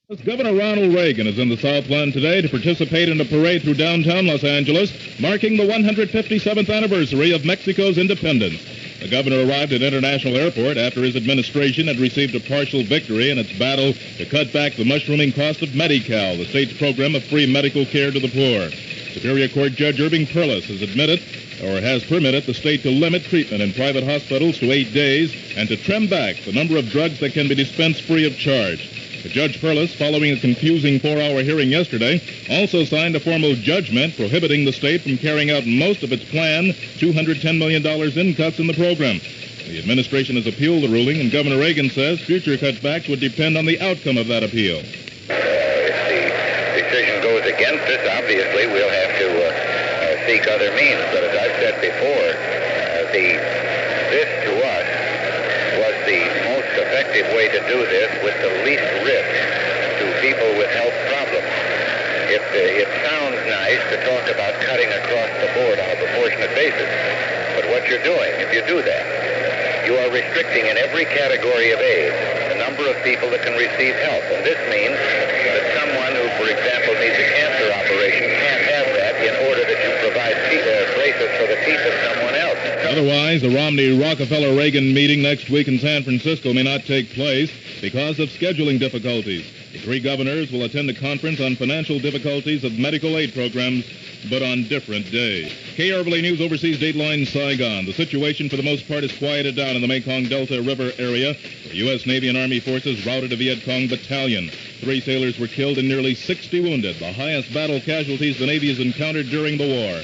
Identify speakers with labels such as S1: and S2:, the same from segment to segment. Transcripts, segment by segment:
S1: Governor Ronald Reagan is in the Southland today to participate in a parade through downtown Los Angeles, marking the 157th anniversary of Mexico's independence. The governor arrived at International Airport after his administration had received a partial victory in its battle to cut back the mushrooming cost of Medi-Cal, the state's program of free medical care to the poor. Superior Court Judge Irving Perlis has permitted the state to limit treatment in private hospitals to 8 days and to trim back the number of drugs that can be dispensed free of charge. Judge Perlis, following a confusing 4-hour hearing yesterday, also signed a formal judgment prohibiting the state from carrying out most of its planned $210 million in cuts in the program. The administration has appealed the ruling, and Governor Reagan says future cutbacks would depend on the outcome of that appeal.
S2: If the decision goes against us, obviously we'll have to seek other means. But as I've said before, this to us was the most effective way to do this with the least risk to people with health problems. It sounds nice to talk about cutting across the board on a proportionate basis, but what you're doing, if you do that, you are restricting in every category of aid the number of people that can receive help. And this means that someone who, for example, needs a cancer operation can't have that in order that you provide braces for the teeth of someone else.
S1: Otherwise, the Romney-Rockefeller-Reagan meeting next week in San Francisco may not take place because of scheduling difficulties. The three governors will attend a conference on financial difficulties of medical aid programs, but on different days. KRLA News oversees Dateline Saigon. The situation, for the most part, is quieted down in the Mekong Delta River area, where U.S. Navy and Army forces routed a Viet Cong battalion. 3 sailors were killed and nearly 60 wounded, the highest battle casualties the Navy has encountered during the war.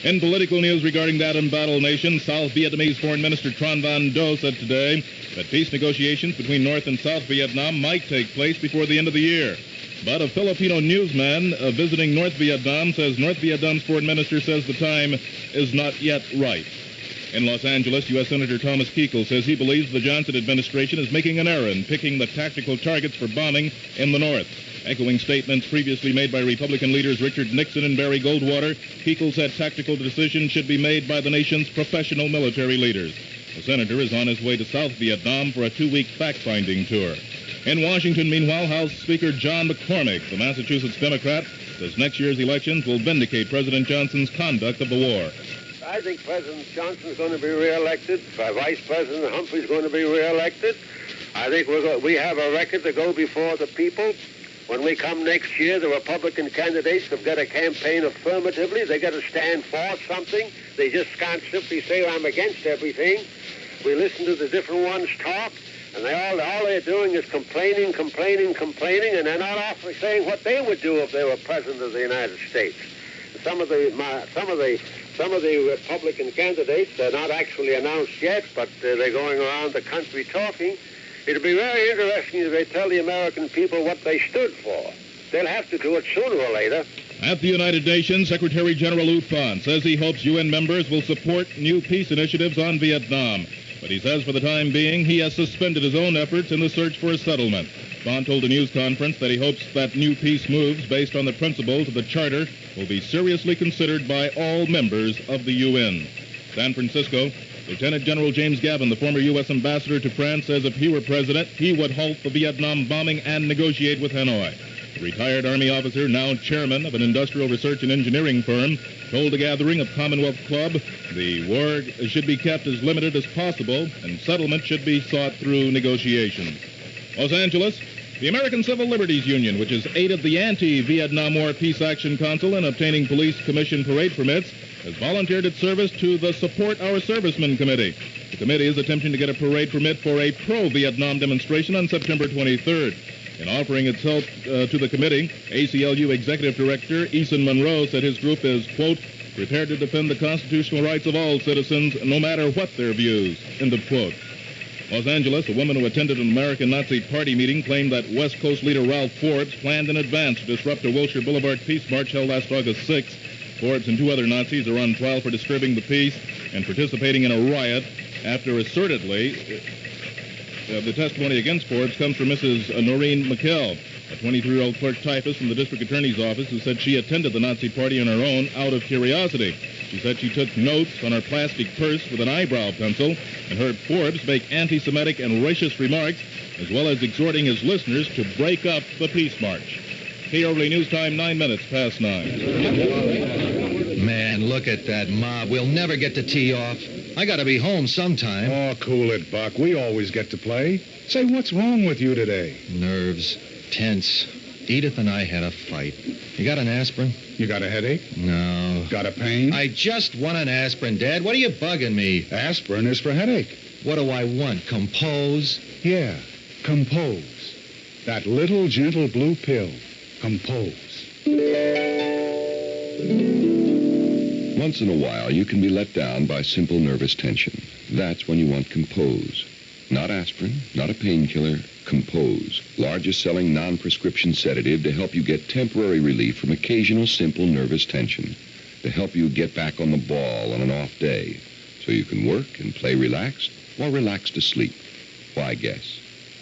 S1: In political news regarding that embattled nation, South Vietnamese Foreign Minister Tran Van Do said today that peace negotiations between North and South Vietnam might take place before the end of the year. But a Filipino newsman visiting North Vietnam says North Vietnam's foreign minister says the time is not yet right. In Los Angeles, U.S. Senator Thomas Kuechel says he believes the Johnson administration is making an error in picking the tactical targets for bombing in the North. Echoing statements previously made by Republican leaders Richard Nixon and Barry Goldwater, Kuechel said tactical decisions should be made by the nation's professional military leaders. The senator is on his way to South Vietnam for a 2-week fact-finding tour. In Washington, meanwhile, House Speaker John McCormick, the Massachusetts Democrat, says next year's elections will vindicate President Johnson's conduct of the war.
S3: I think President Johnson's going to be reelected. Vice President Humphrey's going to be reelected. I think we have a record to go before the people. When we come next year, the Republican candidates have got to campaign affirmatively. They got to stand for something. They just can't simply say, I'm against everything. We listen to the different ones talk, and all they're doing is complaining, and they're not offering saying what they would do if they were president of the United States. Some of the Republican candidates, they're not actually announced yet, but they're going around the country talking. It'll be very interesting if they tell the American people what they stood for. They'll have to do it sooner or later.
S1: At the United Nations, Secretary General U Thant says he hopes UN members will support new peace initiatives on Vietnam. But he says for the time being, he has suspended his own efforts in the search for a settlement. Thant told a news conference that he hopes that new peace moves based on the principles of the Charter will be seriously considered by all members of the UN. San Francisco, Lieutenant General James Gavin, the former U.S. ambassador to France, says if he were president, he would halt the Vietnam bombing and negotiate with Hanoi. The retired Army officer, now chairman of an industrial research and engineering firm, told a gathering of Commonwealth Club the war should be kept as limited as possible and settlement should be sought through negotiations. Los Angeles, the American Civil Liberties Union, which has aided the anti-Vietnam War Peace Action Council in obtaining police commission parade permits, has volunteered its service to the Support Our Servicemen Committee. The committee is attempting to get a parade permit for a pro-Vietnam demonstration on September 23rd. In offering its help to the committee, ACLU Executive Director Eason Monroe said his group is, quote, prepared to defend the constitutional rights of all citizens, no matter what their views, end of quote. Los Angeles, a woman who attended an American Nazi Party meeting claimed that West Coast leader Ralph Forbes planned in advance to disrupt a Wilshire Boulevard peace march held last August 6th. Forbes and 2 other Nazis are on trial for disturbing the peace and participating in a riot after assertedly the testimony against Forbes comes from Mrs. Noreen McKell. a 23-year-old clerk typist from the district attorney's office who said she attended the Nazi party on her own out of curiosity. She said she took notes on her plastic purse with an eyebrow pencil and heard Forbes make anti-Semitic and racist remarks, as well as exhorting his listeners to break up the peace march. KRLA News Time, 9 minutes past 9.
S4: Man, look at that mob. We'll never get to tee off. I gotta be home sometime.
S5: Oh, cool it, Buck. We always get to play. Say, what's wrong with you today?
S4: Nerves. Tense. Edith and I had a fight. You got an aspirin?
S5: You got a headache?
S4: No.
S5: Got a pain?
S4: I just want an aspirin, Dad. What are you bugging me?
S5: Aspirin is for headache.
S4: What do I want? Compose?
S5: Yeah, Compose. That little gentle blue pill. Compose.
S6: Once in a while, you can be let down by simple nervous tension. That's when you want Compose. Not aspirin, not a painkiller, Compose. Largest selling non-prescription sedative to help you get temporary relief from occasional simple nervous tension. To help you get back on the ball on an off day. So you can work and play relaxed or relax to sleep. Why guess?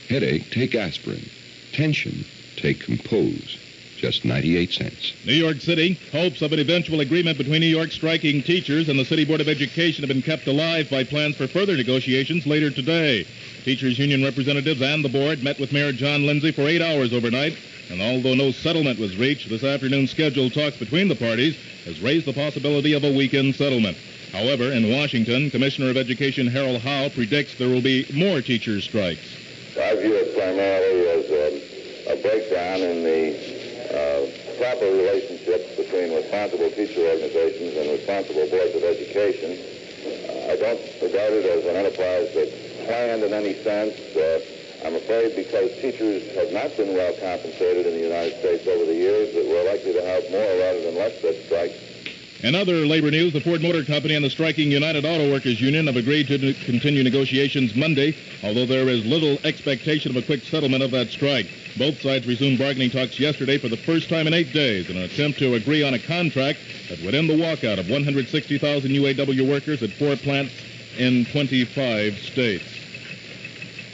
S6: Headache, take aspirin. Tension, take Compose. Just 98 cents.
S1: New York City, hopes of an eventual agreement between New York striking teachers and the City Board of Education have been kept alive by plans for further negotiations later today. Teachers union representatives and the board met with Mayor John Lindsay for 8 hours overnight, and although no settlement was reached, this afternoon's scheduled talks between the parties has raised the possibility of a weekend settlement. However, in Washington, Commissioner of Education Harold Howe predicts there will be more teachers' strikes.
S2: I view it primarily as a breakdown in the proper relationships between responsible teacher organizations and responsible boards of education. I don't regard it as an enterprise that's planned in any sense. I'm afraid because teachers have not been well compensated in the United States over the years that we're likely to have more rather than less such strikes.
S1: In other labor news, the Ford Motor Company and the striking United Auto Workers Union have agreed to continue negotiations Monday, although there is little expectation of a quick settlement of that strike. Both sides resumed bargaining talks yesterday for the first time in 8 days in an attempt to agree on a contract that would end the walkout of 160,000 UAW workers at 4 plants in 25 states.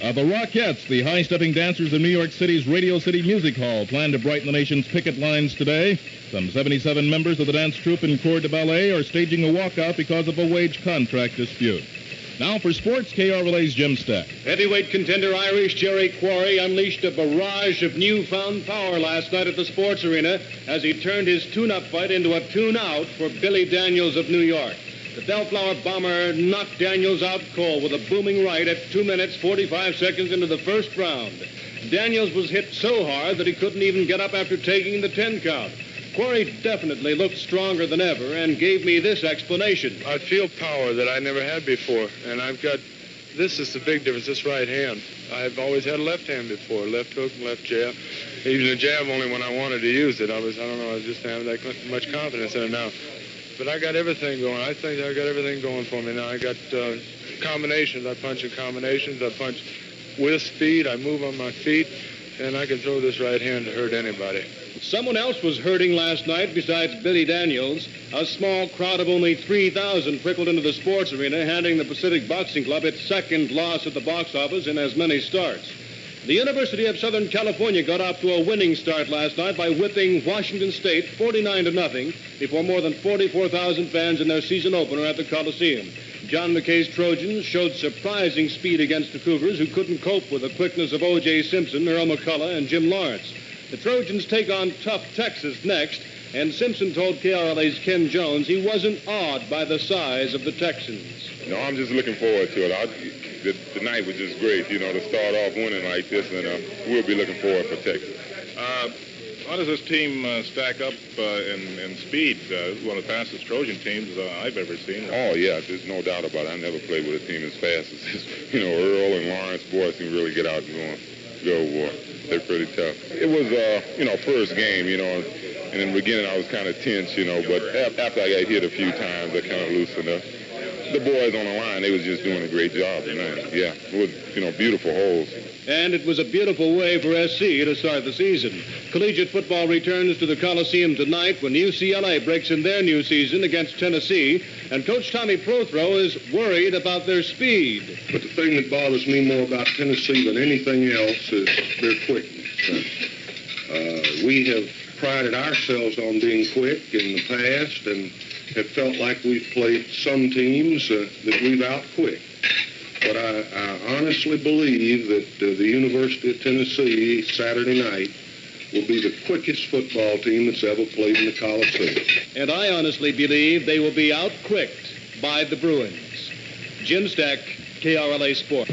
S1: The Rockettes, the high-stepping dancers in New York City's Radio City Music Hall, plan to brighten the nation's picket lines today. Some 77 members of the dance troupe and corps de ballet are staging a walkout because of a wage contract dispute. Now for sports, KRLA's Jim Stack.
S7: Heavyweight contender Irish Jerry Quarry unleashed a barrage of newfound power last night at the sports arena as he turned his tune-up fight into a tune-out for Billy Daniels of New York. The Bellflower bomber knocked Daniels out cold with a booming right at 2 minutes, 45 seconds into the first round. Daniels was hit so hard that he couldn't even get up after taking the 10 count. Quarry definitely looked stronger than ever and gave me this explanation.
S8: I feel power that I never had before, and I've got, this is the big difference, this right hand. I've always had a left hand before, left hook and left jab. Even a jab only when I wanted to use it. I just didn't have that much confidence in it now. But I got everything going. I think I got everything going for me now. I got combinations. I punch in combinations. I punch with speed. I move on my feet, and I can throw this right hand to hurt anybody.
S7: Someone else was hurting last night besides Billy Daniels. A small crowd of only 3,000 trickled into the sports arena, handing the Pacific Boxing Club its second loss at the box office in as many starts. The University of Southern California got off to a winning start last night by whipping Washington State 49-0 before more than 44,000 fans in their season opener at the Coliseum. John McKay's Trojans showed surprising speed against the Cougars, who couldn't cope with the quickness of O.J. Simpson, Earl McCullough, and Jim Lawrence. The Trojans take on tough Texas next, and Simpson told KRLA's Ken Jones he wasn't awed by the size of the Texans.
S9: No, I'm just looking forward to it. The night was just great, to start off winning like this, and we'll be looking forward for Texas.
S1: How does this team stack up in speed? This is one of the fastest Trojan teams I've ever seen.
S9: Oh, yeah, there's no doubt about it. I never played with a team as fast as this. Earl and Lawrence, boys can really get out and go. They're pretty tough. It was, first game, and in the beginning I was kind of tense, but after I got hit a few times, I kind of loosened up. The boys on the line, they was just doing a great job tonight. Yeah, it was, beautiful holes.
S7: And it was a beautiful way for SC to start the season. Collegiate football returns to the Coliseum tonight when UCLA breaks in their new season against Tennessee, and Coach Tommy Prothro is worried about their speed.
S10: But the thing that bothers me more about Tennessee than anything else is their quickness.
S3: We have prided ourselves on being quick in the past and have felt like we've played some teams that we've out-quicked. But I honestly believe that the University of Tennessee Saturday night will be the quickest football team that's ever played in the Coliseum.
S7: And I honestly believe they will be out-quicked by the Bruins. Jim Stack, KRLA Sport.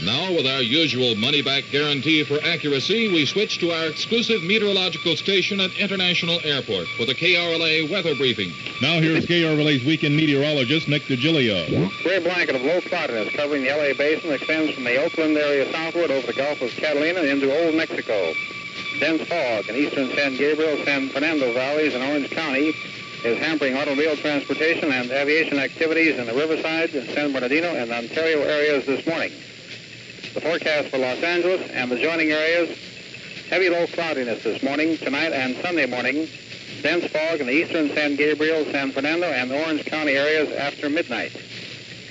S1: Now, with our usual money-back guarantee for accuracy, we switch to our exclusive meteorological station at International Airport for the KRLA weather briefing. Now, here's KRLA's weekend meteorologist, Nick DiGilio.
S2: Gray blanket of low cloudiness covering the L.A. basin extends from the Oakland area southward over the Gulf of Catalina into Old Mexico. Dense fog in eastern San Gabriel, San Fernando valleys, and Orange County is hampering automobile transportation and aviation activities in the Riverside, San Bernardino, and Ontario areas this morning. The forecast for Los Angeles and the joining areas, heavy low cloudiness this morning, tonight, and Sunday morning. Dense fog in the eastern San Gabriel, San Fernando, and Orange County areas after midnight.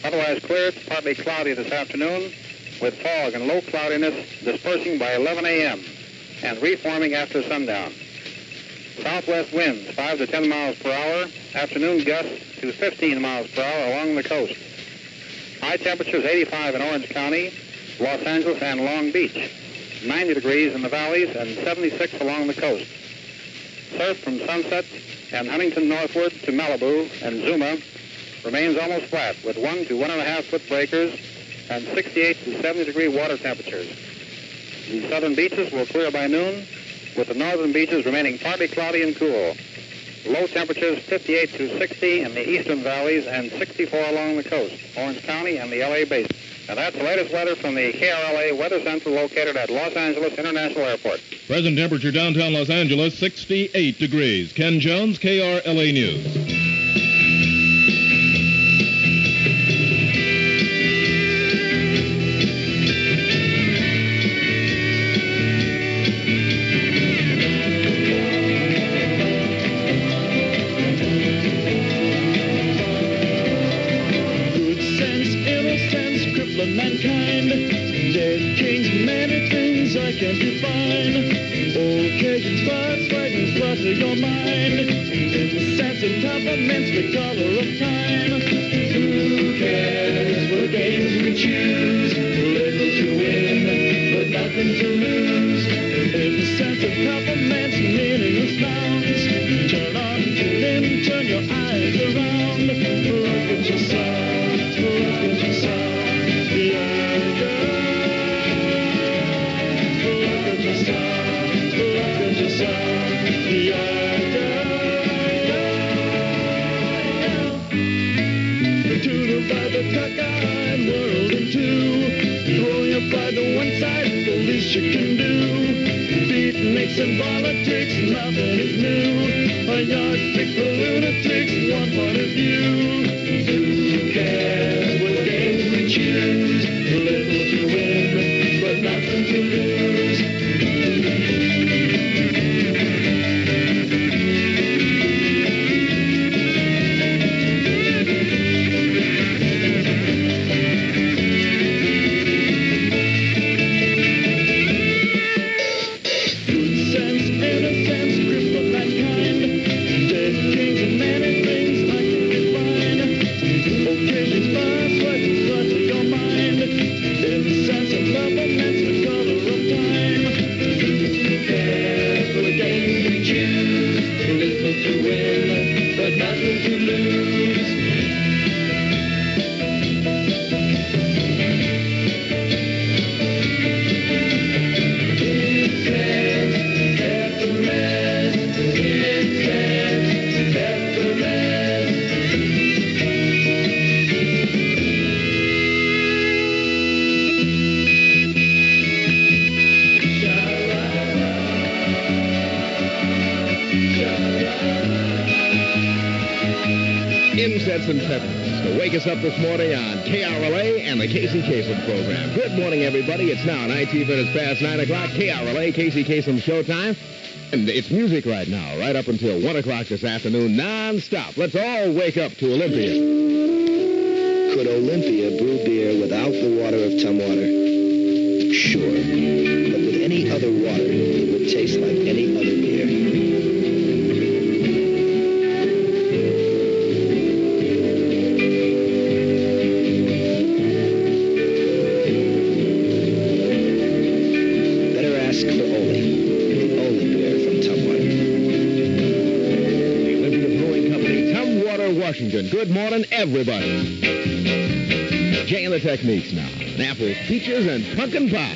S2: Otherwise clear to partly cloudy this afternoon, with fog and low cloudiness dispersing by 11 a.m. and reforming after sundown. Southwest winds 5 to 10 miles per hour, afternoon gusts to 15 miles per hour along the coast. High temperatures 85 in Orange County, Los Angeles, and Long Beach. 90 degrees in the valleys and 76 along the coast. Surf from Sunset and Huntington northward to Malibu and Zuma remains almost flat with 1 to 1.5 foot breakers and 68 to 70 degree water temperatures. The southern beaches will clear by noon, with the northern beaches remaining partly cloudy and cool. Low temperatures 58 to 60 in the eastern valleys and 64 along the coast, Orange County and the L.A. basin. And that's the latest weather from the KRLA Weather Center located at Los Angeles International Airport.
S1: Present temperature downtown Los Angeles, 68 degrees. Ken Jones, KRLA News.
S10: Mankind, dead kings, many things I can't define. Occasions, spots, frightens, flutter your mind. In the sense of compliments, the color of time. Who cares what games we choose? Little to win, but nothing to lose. In the sense of compliments, meaningless nouns. Turn on, tune in, turn your eyes around. Look at yourself, look at yourself. Cockeyed world in two, throw your pride to one side, the least you can do. Beatniks and politics, nothing is new. A yardstick for lunatics, one point of view. Who cares what games we choose? Little to win, but nothing to lose.
S11: Insets and Peppers to wake us up this morning on KRLA and the Casey Kasem program. Good morning, everybody. It's now 19 minutes past 9 o'clock. KRLA, Casey Kasem Showtime. And it's music right now, right up until 1 o'clock this afternoon, non-stop. Let's all wake up to Olympia.
S12: Could Olympia brew beer without the water of Tumwater? Sure. But with any other water, it would It tastes like any other beer. Better ask for Ole. The Ole beer from Tumwater.
S11: The Olympia Brewing Company, Tumwater, Washington. Good morning, everybody. Jay and the Techniques now. Apples, peaches, and pumpkin pie.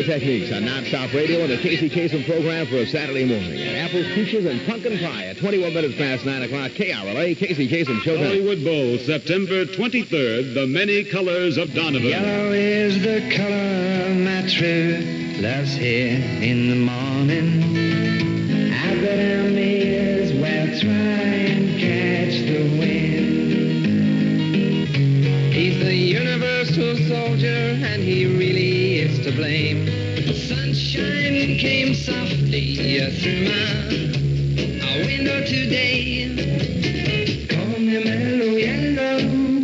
S11: Techniques on non-stop radio and the Casey Kasem program for a Saturday morning. Apples, peaches, and pumpkin pie at 21 minutes past 9 o'clock. KRLA, Casey Kasem Showtime.
S13: Hollywood Bowl, September 23rd, the many colors of Donovan.
S14: Yellow is the color my true love's here in the morning. I bet I may as well try and catch the wind. He's the universal soldier and he really is to blame. Sunshine came softly through my window today. Call me mellow yellow,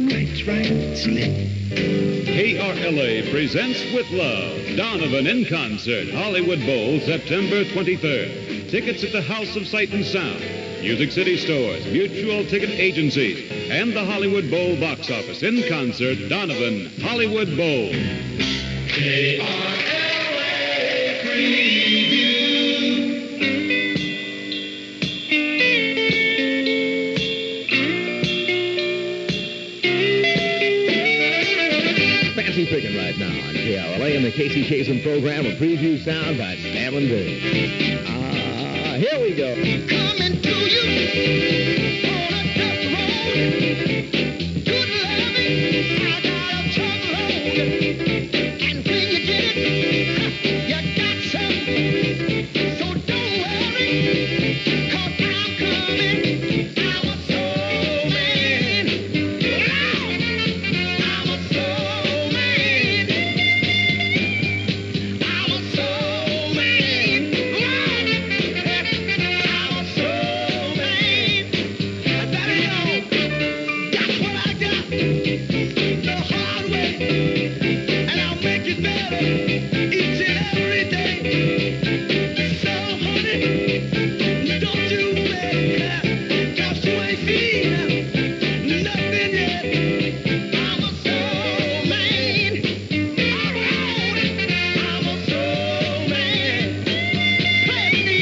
S14: quite right, slip.
S13: KRLA presents with love Donovan in concert, Hollywood Bowl, September 23rd. Tickets at the House of Sight and Sound, Music City Stores, Mutual Ticket Agencies, and the Hollywood Bowl box office. In concert, Donovan, Hollywood Bowl.
S11: Fancy picking right now on KRLA and the Casey Kasem program, a preview sound by Sam and Dave. Here we go.
S10: Coming to you on a tough road. Good loving, I got a tough load. And when you get it, you got some. So don't worry, 'cause I'm coming. I'm a soul man. I'm a soul man. I'm a soul man. I'm a soul man. Daddy, that's what I got the hard way. And I'll make it better each and every day. So, honey, don't you fret, 'cause you ain't seen nothing yet. I'm a soul man. All right, I'm a soul man. Play me,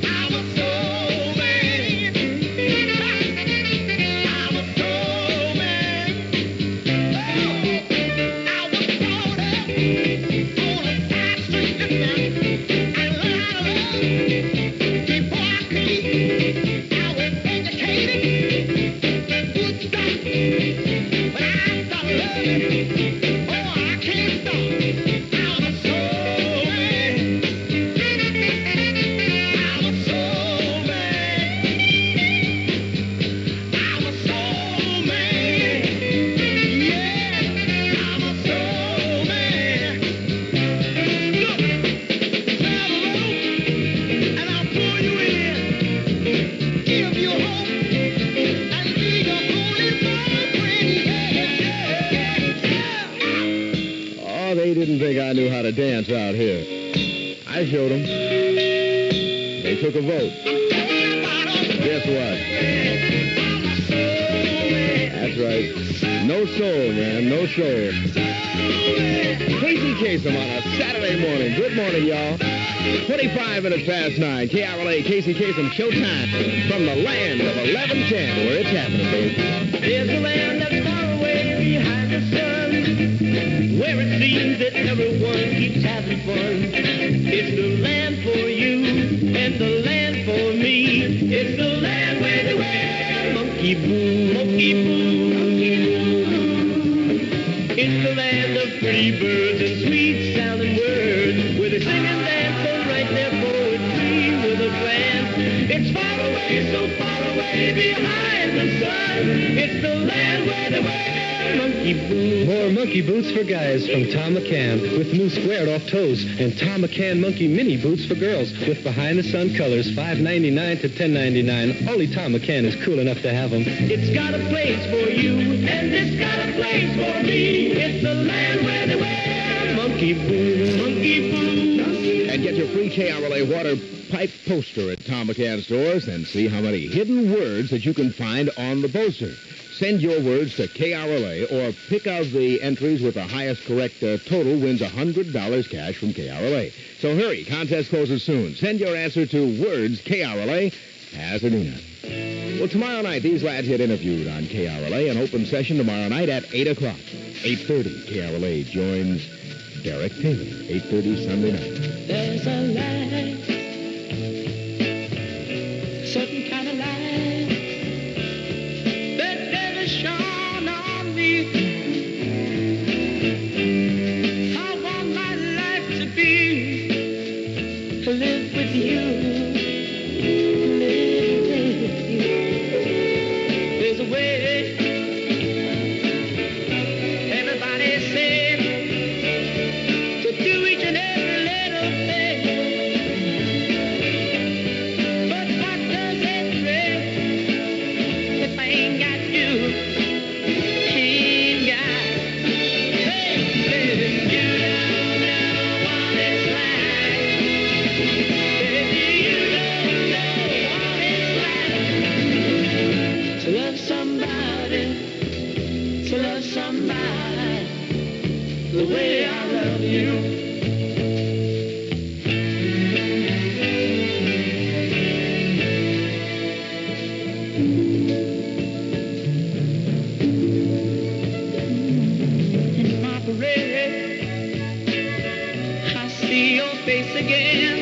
S10: I'm a soul man. I'm a soul man. Oh, I was born
S11: They didn't think I knew how to dance out here. I showed them. They took a vote. Guess what? That's right. No soul, man. No soul. Casey Kasem on a Saturday morning. Good morning, y'all. 25 minutes past 9. KRLA, Casey Kasem, showtime from the land of 1110, where it's happening, baby.
S10: There's a land that's far away behind the sun, where it seems that everyone keeps having fun. It's the land for you and the land for me. It's the land where they wear monkey boo, monkey boo, monkey boo. It's the land of pretty birds and sweet sounding words, where they sing and dance and write their poetry with a glance. It's far away, so far away behind the sun. It's the land where they wear monkey boots.
S15: More monkey boots for guys from Tom McCann with new squared-off toes, and Tom McCann monkey mini boots for girls with behind-the-sun colors, $5.99 to $10.99. Only Tom McCann is cool enough to have them.
S10: It's got a place for you, and it's got a place for me. It's the land where they wear monkey boots, monkey boots.
S11: And get your free KRLA water pipe poster at Tom McCann stores and see how many hidden words that you can find on the poster. Send your words to KRLA or pick out the entries with the highest correct total wins $100 cash from KRLA. So hurry, contest closes soon. Send your answer to Words KRLA, Pasadena. Well, tomorrow night, these lads get interviewed on KRLA, an open session tomorrow night at 8 o'clock. 8:30, KRLA joins Derek Taylor, 8:30 Sunday night.
S10: There's a light, certain kind of light, that never shone on me. I want my life to be, to live with you, live with you. There's a way, everybody says, to do each and every little thing. But what does it bring if I ain't got you? Ain't got. Hey, baby, you don't know what it's like. Baby, you don't know what it's like to love somebody, the way I love you. In my parade, I see your face again.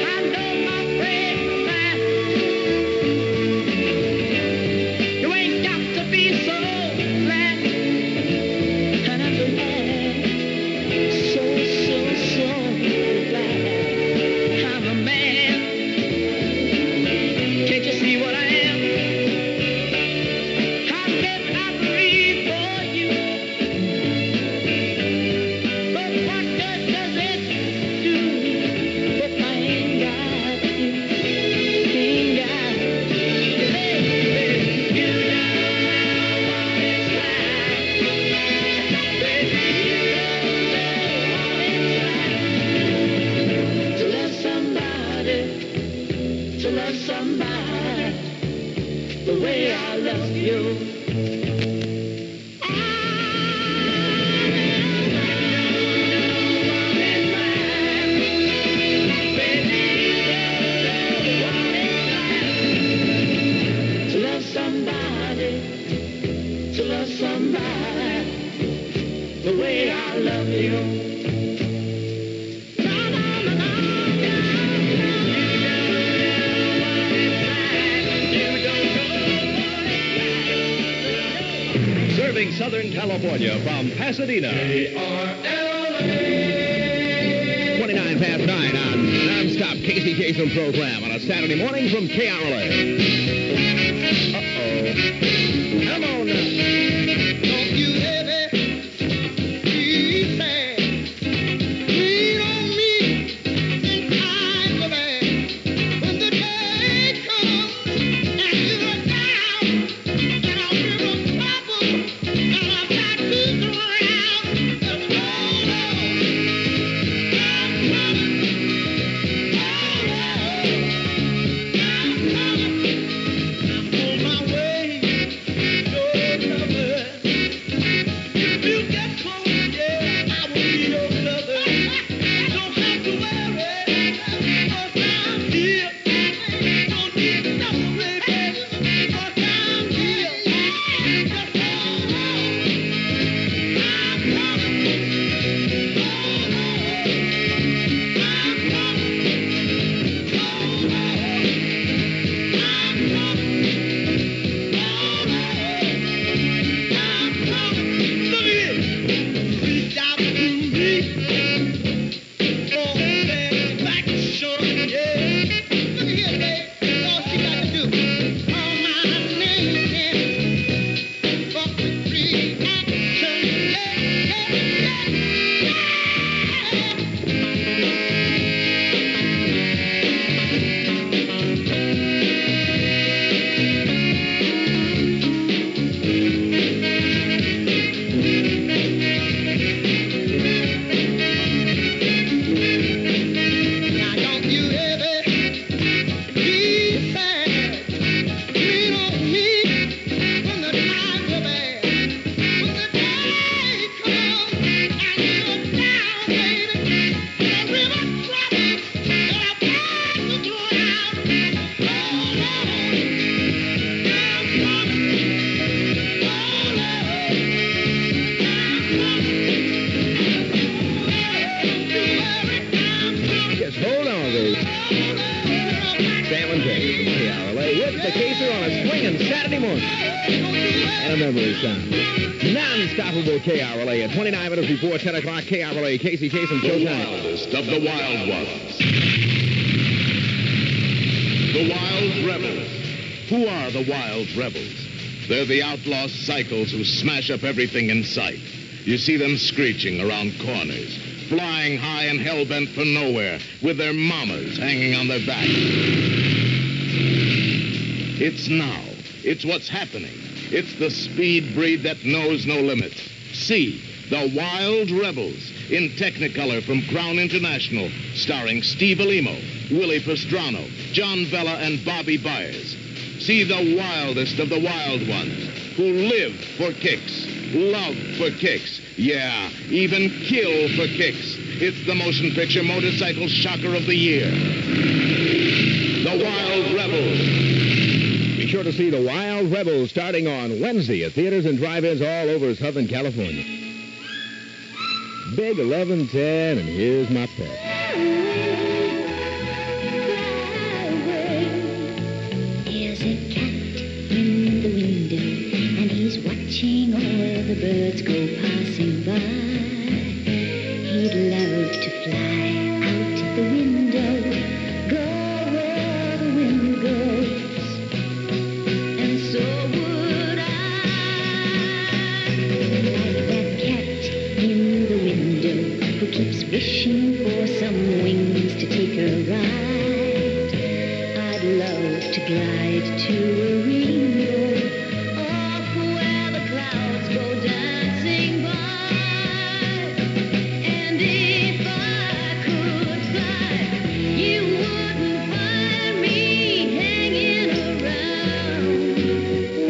S10: I know my friend that you ain't got to be so glad. And I'm glad, so glad I'm a man. Can't you see what I am? I live and I breathe for you. But what good does it do
S11: Serving Southern California from Pasadena. KRLA. 29 past 9 on non-stop Casey Kasem program on a Saturday morning from KRLA. Uh-oh. Come on now.
S10: Don't you ever be sad. Lean on me in times of bad. When the day comes and you're down and I'm in trouble and I've got to drown, just hold on. I'm coming. Hold on. I'm coming. I'm on my way. Your lover. If you get close, yeah, I will be your lover. Don't have to worry, 'cause I'm here. Don't need nothing, baby, 'cause I'm here. Just hold on. I'm coming. Hold on. I'm coming. Hold on. I'm coming. Hold on. I'm coming. Look at it. Reach out to me for satisfaction, yeah. Look at here, babe. That's all she got to do. Call my name for quick reaction, yeah, yeah, Now don't you ever be sad. Lean on me when the times are bad. When the day comes and you're down, baby, in a river trouble and I've got to drown. Hold on, I'm coming. Hold on, I'm coming. Don't you worry, I'm coming.
S11: Just hold on, baby. Sam and Jay from KRLA with the Caser on a swinging Saturday morning. And a memory sound. Non-stoppable KRLA at 29 minutes before 10 o'clock. KRLA, Casey Kasem Showtime.
S13: Wildest of the wild ones. The Wild Rebels. Who are the Wild Rebels? They're the outlaw cycles who smash up everything in sight. You see them screeching around corners, flying high and hell-bent for nowhere, with their mamas hanging on their back. It's now. It's what's happening. It's the speed breed that knows no limits. See, the Wild Rebels, in Technicolor from Crown International, starring Steve Alimo, Willie Pastrano, John Vella, and Bobby Byers. See the wildest of the wild ones, who live for kicks, love for kicks, yeah, even kill for kicks. It's the motion picture motorcycle shocker of the year. The Wild Rebels.
S11: Be sure to see The Wild Rebels starting on Wednesday at theaters and drive-ins all over Southern California. Big 11:10, and here's my pet.
S16: There's a cat in the window, and he's watching all the birds go passing by. He'd love to fly out the window, go where the wind goes, and so would I. Like that cat in the window who keeps wishing for some wings to take a ride. I'd love to glide to a rainbow off where the clouds go dancing by. And if I could fly, you wouldn't find me hanging around,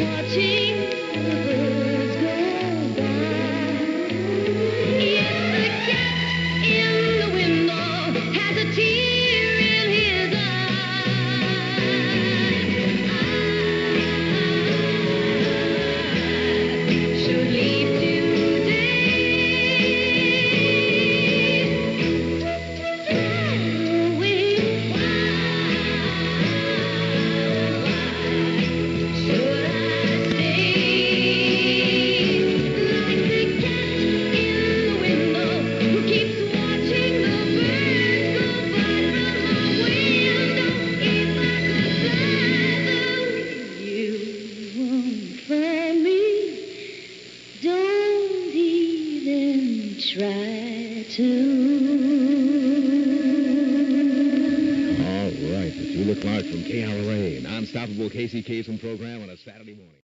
S16: watching the birds go by. Yes, the cat in the window has a tear in his eye. try to.
S11: All right, the Julia Clark from KRLA, an unstoppable Casey Kasem program on a Saturday morning.